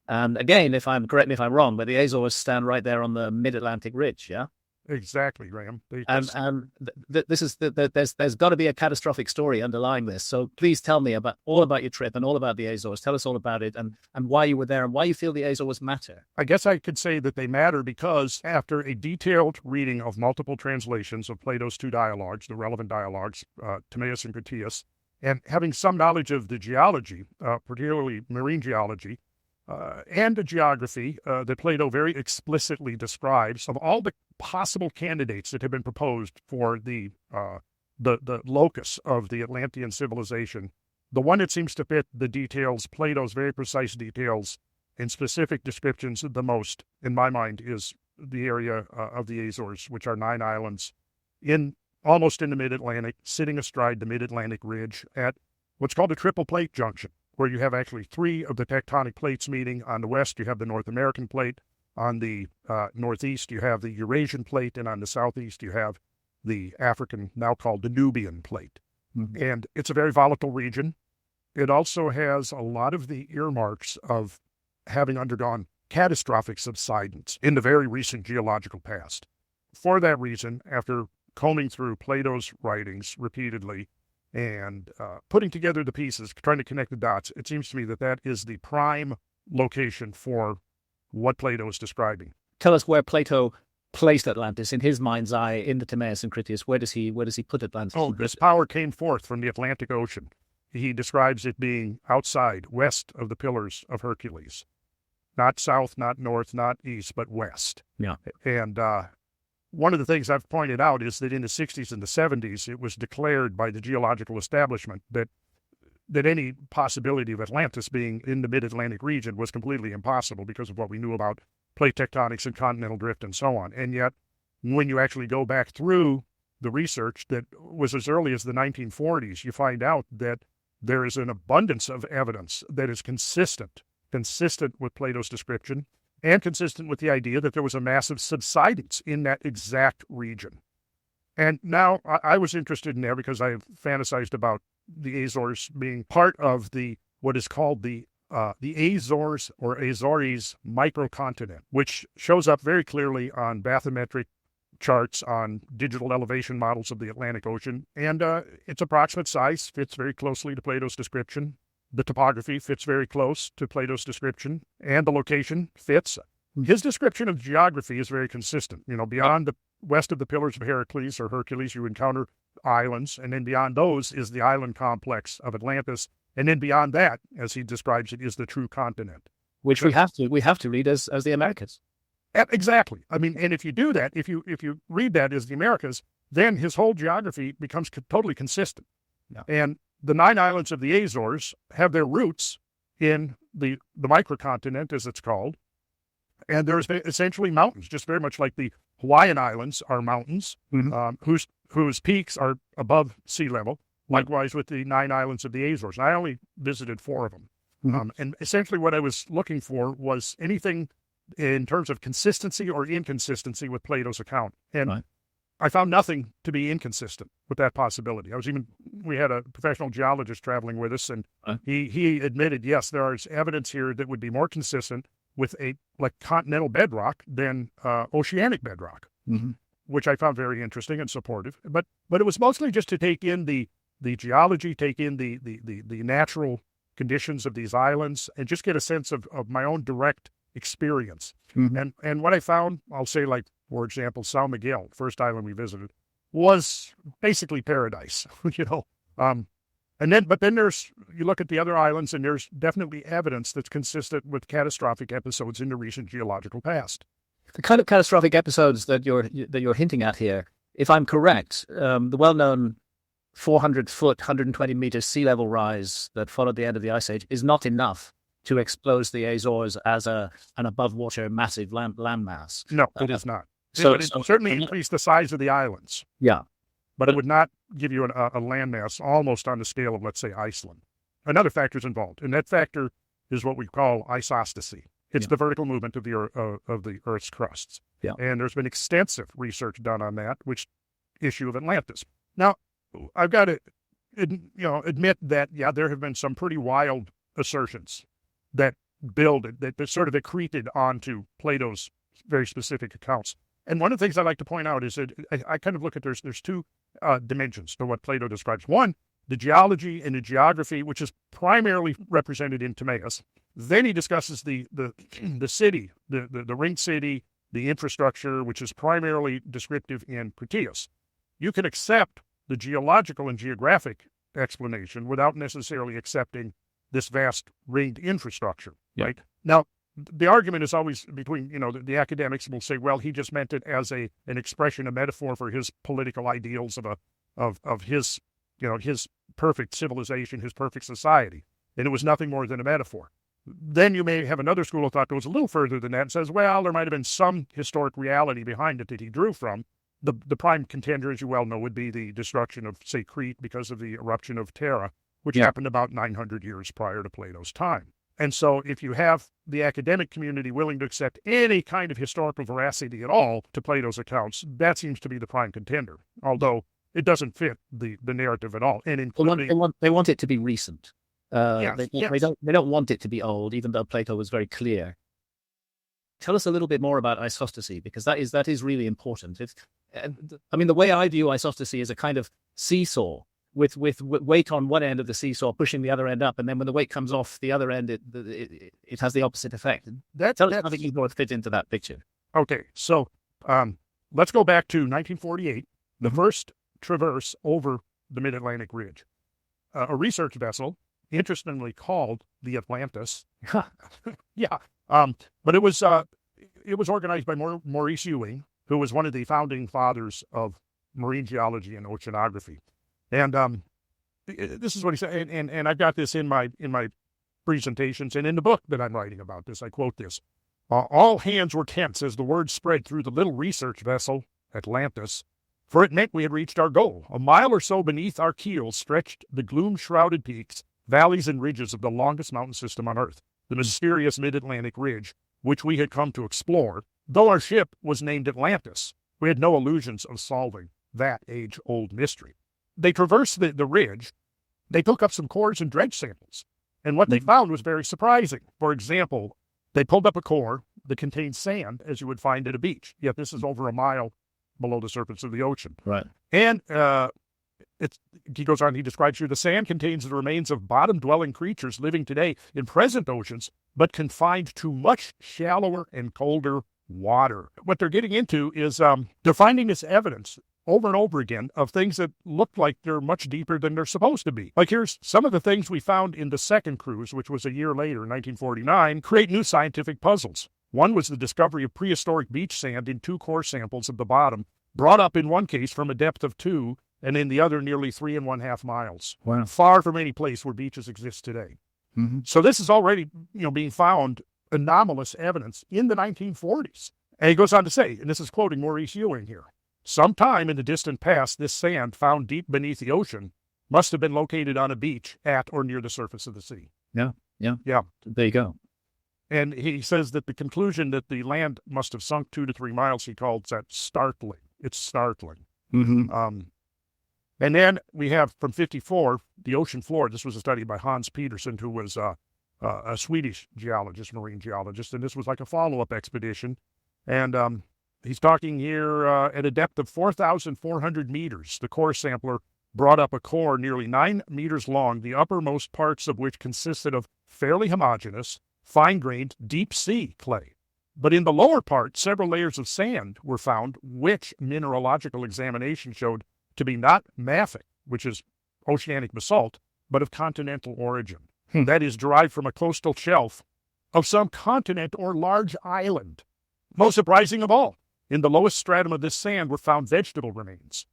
And again, correct me if I'm wrong, but the Azores stand right there on the mid-Atlantic ridge, yeah? Exactly, Graham. There's got to be a catastrophic story underlying this. So please tell me all about your trip and all about the Azores. Tell us all about it and why you were there and why you feel the Azores matter. I guess I could say that they matter because after a detailed reading of multiple translations of Plato's two dialogues, the relevant dialogues, Timaeus and Critias, and having some knowledge of the geology, particularly marine geology, and the geography that Plato very explicitly describes of all the possible candidates that have been proposed for the locus of the Atlantean civilization, the one that seems to fit the details, Plato's very precise details and specific descriptions the most, in my mind, is the area of the Azores, which are 9 islands almost in the mid-Atlantic, sitting astride the mid-Atlantic ridge at what's called a triple plate junction, where you have actually 3 of the tectonic plates meeting. On the west, you have the North American plate. On the northeast, you have the Eurasian plate. And on the southeast, you have the African, now called the Nubian plate. Mm-hmm. And it's a very volatile region. It also has a lot of the earmarks of having undergone catastrophic subsidence in the very recent geological past. For that reason, after combing through Plato's writings repeatedly, and putting together the pieces, trying to connect the dots, it seems to me that that is the prime location for what Plato is describing. Tell us where Plato placed Atlantis in his mind's eye in the Timaeus and Critias. Where does he put Atlantis? Oh, this power came forth from the Atlantic Ocean. He describes it being outside, west of the Pillars of Hercules. Not south, not north, not east, but west. Yeah. And one of the things I've pointed out is that in the 60s and the 70s, it was declared by the geological establishment that any possibility of Atlantis being in the mid-Atlantic region was completely impossible because of what we knew about plate tectonics and continental drift and so on. And yet, when you actually go back through the research that was as early as the 1940s, you find out that there is an abundance of evidence that is consistent with Plato's description, and consistent with the idea that there was a massive subsidence in that exact region. And now I was interested in there because I fantasized about the Azores being part of what is called the Azores or Azores microcontinent, which shows up very clearly on bathymetric charts, on digital elevation models of the Atlantic Ocean. And its approximate size fits very closely to Plato's description. The topography fits very close to Plato's description, and the location fits. His description of geography is very consistent. Beyond the west of the Pillars of Heracles or Hercules, you encounter islands, and then beyond those is the island complex of Atlantis, and then beyond that, as he describes it, is the true continent, which we have to read as the Americas. Exactly. I mean, and if you do that, if you read that as the Americas, then his whole geography becomes totally consistent. Yeah. And the 9 islands of the Azores have their roots in the microcontinent, as it's called. And there's essentially mountains, just very much like the Hawaiian Islands are mountains, mm-hmm. whose peaks are above sea level. Likewise with the 9 islands of the Azores. And I only visited 4 of them. Mm-hmm. And essentially what I was looking for was anything in terms of consistency or inconsistency with Plato's account. And right. I found nothing to be inconsistent with that possibility. We had a professional geologist traveling with us, and he admitted, yes, there is evidence here that would be more consistent with continental bedrock than oceanic bedrock, mm-hmm. which I found very interesting and supportive. But it was mostly just to take in the geology, take in the natural conditions of these islands, and just get a sense of my own direct experience. Mm-hmm. And what I found, I'll say, for example, São Miguel, first island we visited, was basically paradise, But then you look at the other islands, and there's definitely evidence that's consistent with catastrophic episodes in the recent geological past. The kind of catastrophic episodes that you're hinting at here, if I'm correct, the well-known 400-foot, 120-meter sea level rise that followed the end of the Ice Age is not enough to expose the Azores as an above-water massive landmass. No, it is not. But it certainly increased the size of the islands. Yeah. But it would not give you a landmass almost on the scale of, let's say, Iceland. Another factor is involved, and that factor is what we call isostasy. It's the vertical movement of the Earth's crusts. Yeah. And there's been extensive research done on that, which issue of Atlantis. Now, I've got to admit that, there have been some pretty wild assertions that build, that sort of accreted onto Plato's very specific accounts. And one of the things I like to point out is that I kind of look at there's two dimensions to what Plato describes. One, the geology and the geography, which is primarily represented in Timaeus. Then he discusses the city, the ringed city, the infrastructure, which is primarily descriptive in Critias. You can accept the geological and geographic explanation without necessarily accepting this vast ringed infrastructure, right? Now, the argument is always between, the academics will say, well, he just meant it as an expression, a metaphor for his political ideals of his, his perfect civilization, his perfect society. And it was nothing more than a metaphor. Then you may have another school of thought that goes a little further than that and says, well, there might have been some historic reality behind it that he drew from. The prime contender, as you well know, would be the destruction of, say, Crete because of the eruption of Terra, which happened about 900 years prior to Plato's time. And so if you have the academic community willing to accept any kind of historical veracity at all to Plato's accounts, that seems to be the prime contender, although it doesn't fit the narrative at all. And including, they want it to be recent. Yes. They don't want it to be old, even though Plato was very clear. Tell us a little bit more about isostasy, because that is really important. The way I view isostasy is a kind of seesaw with weight on one end of the seesaw pushing the other end up, and then when the weight comes off the other end, it has the opposite effect. Tell us how the ego fit into that picture. Okay, so let's go back to 1948, the first traverse over the Mid-Atlantic Ridge. A research vessel, interestingly called the Atlantis. Yeah, but it was organized by Maurice Ewing, who was one of the founding fathers of marine geology and oceanography. And this is what he said, and I've got this in my presentations and in the book that I'm writing about this. I quote this: all hands were tense as the word spread through the little research vessel, Atlantis, for it meant we had reached our goal. A mile or so beneath our keels stretched the gloom-shrouded peaks, valleys, and ridges of the longest mountain system on Earth, the mysterious Mid-Atlantic Ridge, which we had come to explore. Though our ship was named Atlantis, we had no illusions of solving that age-old mystery. They traversed the ridge. They took up some cores and dredge samples, and what they found was very surprising. For example, they pulled up a core that contained sand, as you would find at a beach, yet this is over a mile below the surface of the ocean. Right. And he goes on, he describes here, the sand contains the remains of bottom-dwelling creatures living today in present oceans, but confined to much shallower and colder water. What they're getting into is they're finding this evidence over and over again of things that look like they're much deeper than they're supposed to be. Like here's some of the things we found in the second cruise, which was a year later, 1949, create new scientific puzzles. One was the discovery of prehistoric beach sand in 2 core samples of the bottom, brought up in one case from a depth of 2, and in the other nearly 3.5 miles. Wow. Far from any place where beaches exist today. Mm-hmm. So this is already, being found anomalous evidence in the 1940s. And he goes on to say, and this is quoting Maurice Ewing here, sometime in the distant past, this sand found deep beneath the ocean must have been located on a beach at or near the surface of the sea. Yeah. There you go. And he says that the conclusion that the land must have sunk 2 to 3 miles, he calls that startling. It's startling. Mm-hmm. And then we have from 54, the ocean floor. This was a study by Hans Petersen, who was a Swedish geologist, marine geologist. And this was like a follow-up expedition. And he's talking here at a depth of 4,400 meters. The core sampler brought up a core nearly 9 meters long, the uppermost parts of which consisted of fairly homogeneous, fine-grained deep sea clay. But in the lower part, several layers of sand were found, which mineralogical examination showed to be not mafic, which is oceanic basalt, but of continental origin. That is derived from a coastal shelf of some continent or large island. Most surprising of all, in the lowest stratum of this sand were found vegetable remains,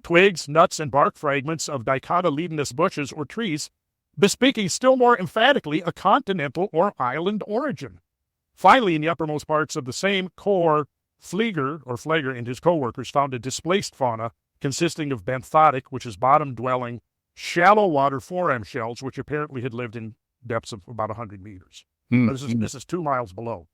twigs, nuts, and bark fragments of dicotyledonous bushes or trees, bespeaking still more emphatically a continental or island origin. Finally, in the uppermost parts of the same core, Flieger and his co-workers found a displaced fauna consisting of benthotic, which is bottom-dwelling, shallow water foram shells, which apparently had lived in depths of about 100 meters. This is 2 miles below.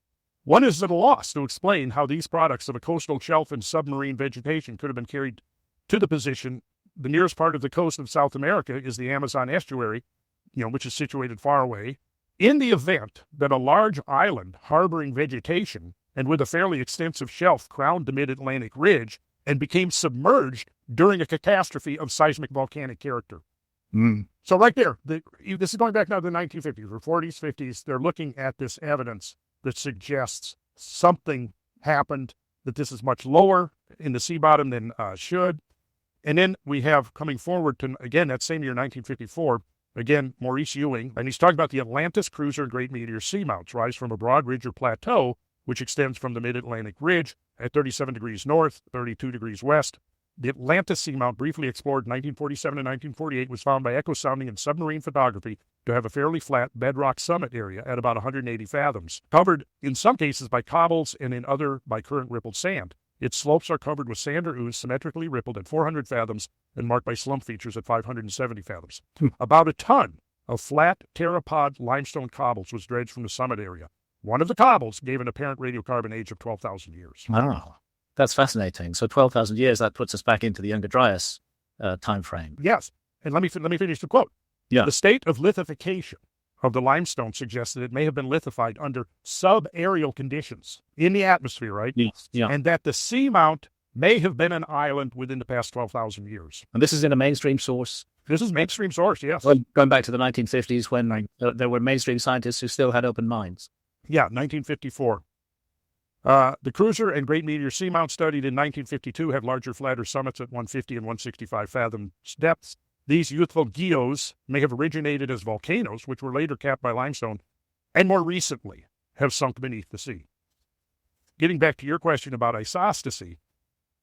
One is at a loss to explain how these products of a coastal shelf and submarine vegetation could have been carried to the position. The nearest part of the coast of South America is the Amazon estuary, which is situated far away, In the event that a large island harboring vegetation and with a fairly extensive shelf crowned the mid-Atlantic ridge and became submerged during a catastrophe of seismic volcanic character. So right there, this is going back now to the 1950s or 40s, 50s. They're looking at this evidence that suggests something happened, that this is much lower in the sea bottom than should. And then we have coming forward to, again, that same year, 1954, again, Maurice Ewing, and he's talking about the Atlantis cruiser and great meteor seamounts rise from a broad ridge or plateau, which extends from the mid-Atlantic ridge at 37 degrees north, 32 degrees west. The Atlantis seamount, briefly explored in 1947 and 1948, was found by echo sounding and submarine photography to have a fairly flat bedrock summit area at about 180 fathoms, covered in some cases by cobbles and in other by current rippled sand. Its slopes are covered with sand or ooze, symmetrically rippled at 400 fathoms and marked by slump features at 570 fathoms. About a ton of flat pteropod limestone cobbles was dredged from the summit area. One of the cobbles gave an apparent radiocarbon age of 12,000 years. Wow. That's fascinating. So 12,000 years, that puts us back into the Younger Dryas time frame. Yes. And let me finish the quote. Yeah. The state of lithification of the limestone suggests that it may have been lithified under subaerial conditions in the atmosphere, right? Yes. Yeah. And that the seamount may have been an island within the past 12,000 years. And this is in a mainstream source. This is mainstream source, yes. Well, going back to the 1950s when there were mainstream scientists who still had open minds. Yeah, 1954. The cruiser and great meteor seamount studied in 1952 had larger, flatter summits at 150 and 165 fathoms depths. These youthful geos may have originated as volcanoes, which were later capped by limestone, and more recently have sunk beneath the sea. Getting back to your question about isostasy.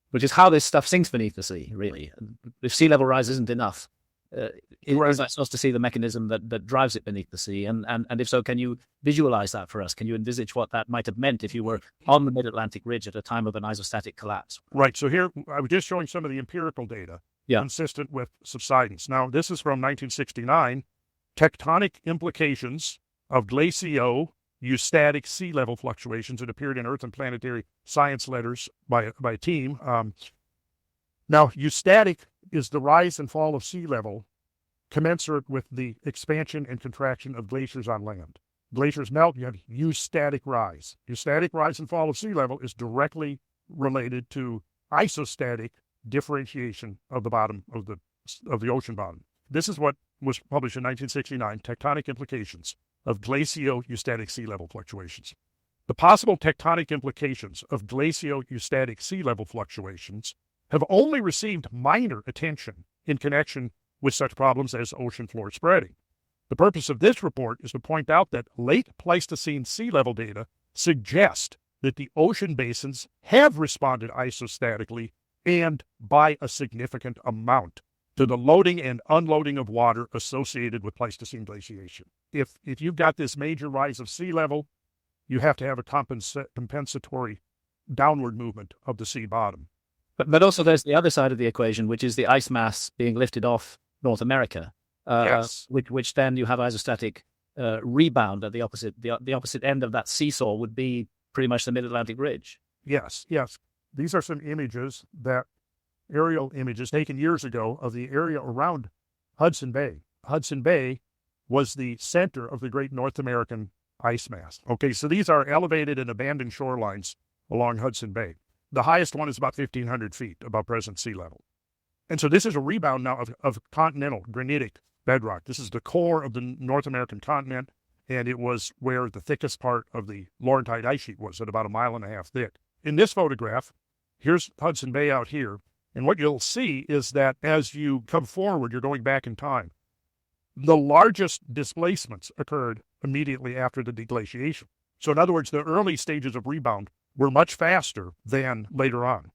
Which is how this stuff sinks beneath the sea, really. If sea level rise isn't enough, is that supposed to see the mechanism that drives it beneath the sea? And if so, can you visualize that for us? Can you envisage what that might have meant if you were on the mid-Atlantic ridge at a time of an isostatic collapse? Right. So here, I was just showing some of the empirical data consistent with subsidence. Now, this is from 1969, Tectonic Implications of Glacio-Eustatic Sea Level Fluctuations. It appeared in Earth and Planetary Science Letters by a team. Now, eustatic is the rise and fall of sea level commensurate with the expansion and contraction of glaciers on land. Glaciers melt, you have eustatic rise. Eustatic rise and fall of sea level is directly related to isostatic differentiation of the bottom of the ocean bottom. This is what was published in 1969, Tectonic Implications of Glacio-Eustatic Sea Level Fluctuations. The possible tectonic implications of glacio-eustatic sea level fluctuations have only received minor attention in connection with such problems as ocean floor spreading. The purpose of this report is to point out that late Pleistocene sea level data suggest that the ocean basins have responded isostatically and by a significant amount to the loading and unloading of water associated with Pleistocene glaciation. If you've got this major rise of sea level, you have to have a compensatory downward movement of the sea bottom. But also there's the other side of the equation, which is the ice mass being lifted off North America, Yes. which then you have isostatic rebound at the opposite. The opposite end of that seesaw would be pretty much the mid-Atlantic ridge. Yes. These are some images aerial images taken years ago of the area around Hudson Bay. Hudson Bay was the center of the great North American ice mass. Okay, so these are elevated and abandoned shorelines along Hudson Bay. The highest one is about 1,500 feet above present sea level. And so this is a rebound now of continental granitic bedrock. This is the core of the North American continent, and it was where the thickest part of the Laurentide ice sheet was, at about 1.5 miles thick. In this photograph, here's Hudson Bay out here, and what you'll see is that as you come forward, you're going back in time. The largest displacements occurred immediately after the deglaciation. So in other words, the early stages of rebound were much faster than later on.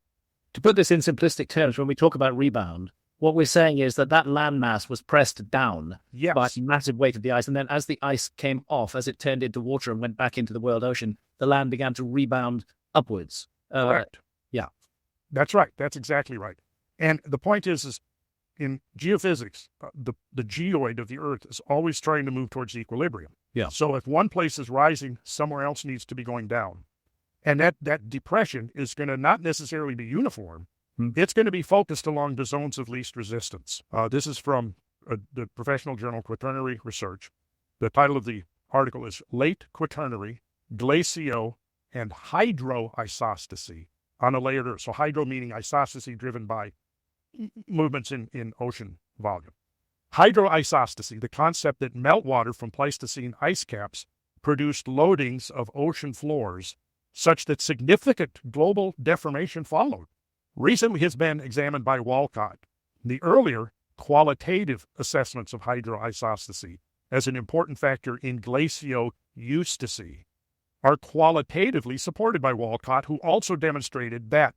To put this in simplistic terms, when we talk about rebound, what we're saying is that landmass was pressed down by the massive weight of the ice. And then as the ice came off, as it turned into water and went back into the world ocean, the land began to rebound upwards. Correct. Yeah. That's right. That's exactly right. And the point is in geophysics, the geoid of the Earth is always trying to move towards equilibrium. Yeah. So if one place is rising, somewhere else needs to be going down. And that depression is going to not necessarily be uniform. It's going to be focused along the zones of least resistance. This is from the professional journal Quaternary Research. The title of the article is late Quaternary, glacio, and hydro-isostasy on a layered Earth. So hydro meaning isostasy driven by movements in ocean volume. Hydro-isostasy, the concept that meltwater from Pleistocene ice caps produced loadings of ocean floors such that significant global deformation followed, recently has been examined by Walcott. The earlier qualitative assessments of hydro-isostasy as an important factor in glacio-eustasy are qualitatively supported by Walcott, who also demonstrated that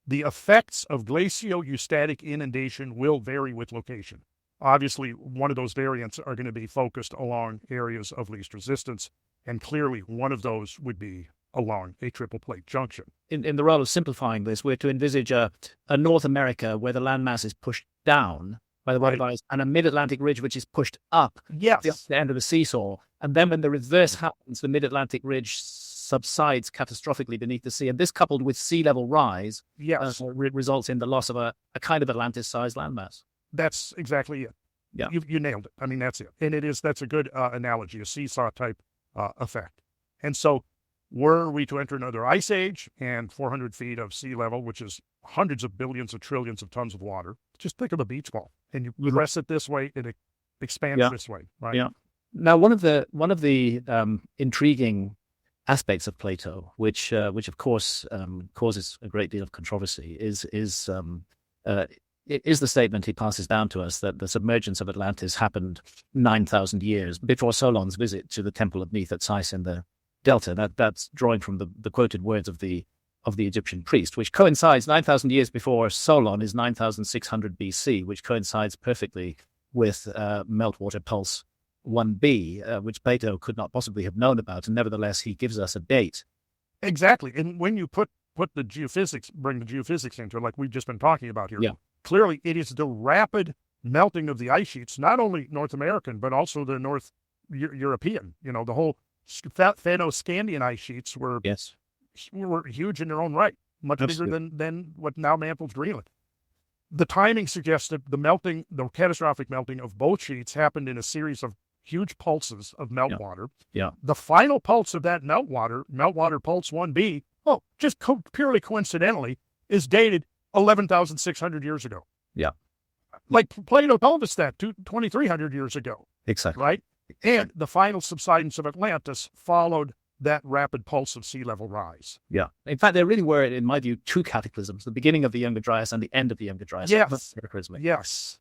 the effects of glacio-eustatic inundation will vary with location. Obviously, one of those variants are going to be focused along areas of least resistance, and clearly one of those would be along a triple plate junction. In the role of simplifying this, we're to envisage a North America where the landmass is pushed down by the water bodies, and a mid-Atlantic ridge which is pushed up Yes. the end of the seesaw. And then when the reverse happens, the mid-Atlantic ridge subsides catastrophically beneath the sea. And this, coupled with sea level rise, Yes. results in the loss of a kind of Atlantis-sized landmass. That's exactly it. Yeah. You nailed it. I mean, that's it. And that's a good analogy, a seesaw type effect. And so were we to enter another ice age and 400 feet of sea level, which is hundreds of billions of trillions of tons of water, just think of a beach ball and you press it this way, it expands this way, right? Yeah. Now, one of the intriguing aspects of Plato, which of course causes a great deal of controversy, is the statement he passes down to us that the submergence of Atlantis happened 9,000 years before Solon's visit to the temple of Neith at Sais in the Delta. That's drawing from the quoted words of the Egyptian priest, which coincides 9,000 years before Solon is 9,600 BC, which coincides perfectly with meltwater pulse 1b, which Plato could not possibly have known about, and nevertheless he gives us a date. Exactly. And when you put the geophysics, bring the geophysics into it, like we've just been talking about here, clearly it is the rapid melting of the ice sheets, not only North American, but also the North European. The whole Fano-Scandian ice sheets were huge in their own right, much bigger than what now mantles Greenland. The timing suggests that the catastrophic melting of both sheets happened in a series of huge pulses of meltwater. Yeah. The final pulse of that meltwater pulse 1b, just purely coincidentally, is dated 11,600 years ago. Yeah. Like Plato told us that 2,300 years ago. Exactly. Right? And the final subsidence of Atlantis followed that rapid pulse of sea level rise. Yeah. In fact, there really were, in my view, two cataclysms, the beginning of the Younger Dryas and the end of the Younger Dryas. Yes. Cataclysmic. Yes.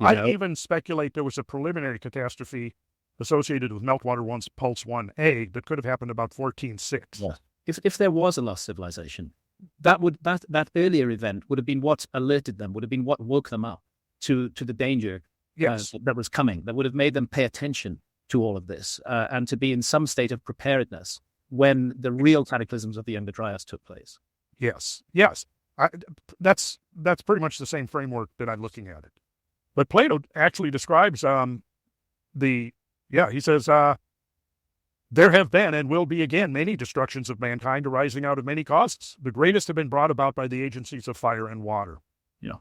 I even speculate there was a preliminary catastrophe associated with meltwater pulse 1a that could have happened about 14.6. Yeah. If there was a lost civilization, that earlier event would have been what alerted them, would have been what woke them up to the danger that was coming, that would have made them pay attention to all of this and to be in some state of preparedness when the real cataclysms of the Younger Dryas took place. Yes. That's pretty much the same framework that I'm looking at it. But Plato actually describes he says, there have been and will be again many destructions of mankind arising out of many causes. The greatest have been brought about by the agencies of fire and water. Yeah.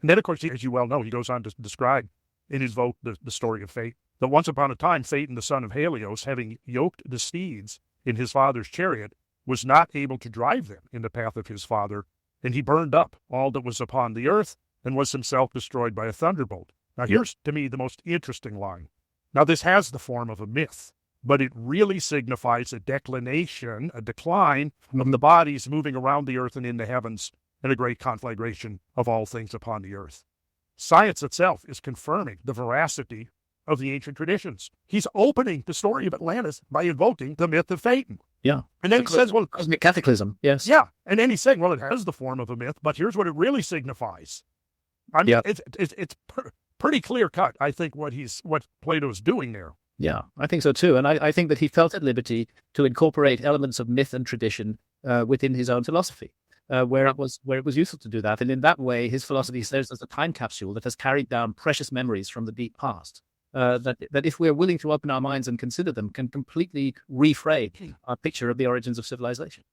And then, of course, as you well know, he goes on to describe in his vote the story of fate, that once upon a time, Phaeton, the son of Helios, having yoked the steeds in his father's chariot, was not able to drive them in the path of his father, and he burned up all that was upon the earth and was himself destroyed by a thunderbolt. Now, here's, to me, the most interesting line. Now, this has the form of a myth, but it really signifies a decline of the bodies moving around the earth and in the heavens, and a great conflagration of all things upon the earth. Science itself is confirming the veracity of the ancient traditions. He's opening the story of Atlantis by invoking the myth of Phaeton. Yeah. And then he says, well, cosmic cataclysm. Yes. Yeah. And then he's saying, well, it has the form of a myth, but here's what it really signifies. I mean, it's pretty clear cut, I think, what Plato's doing there. Yeah, I think so too. And I think that he felt at liberty to incorporate elements of myth and tradition within his own philosophy, where it was useful to do that. And in that way, his philosophy serves as a time capsule that has carried down precious memories from the deep past. That if we're willing to open our minds and consider them, can completely reframe our picture of the origins of civilization.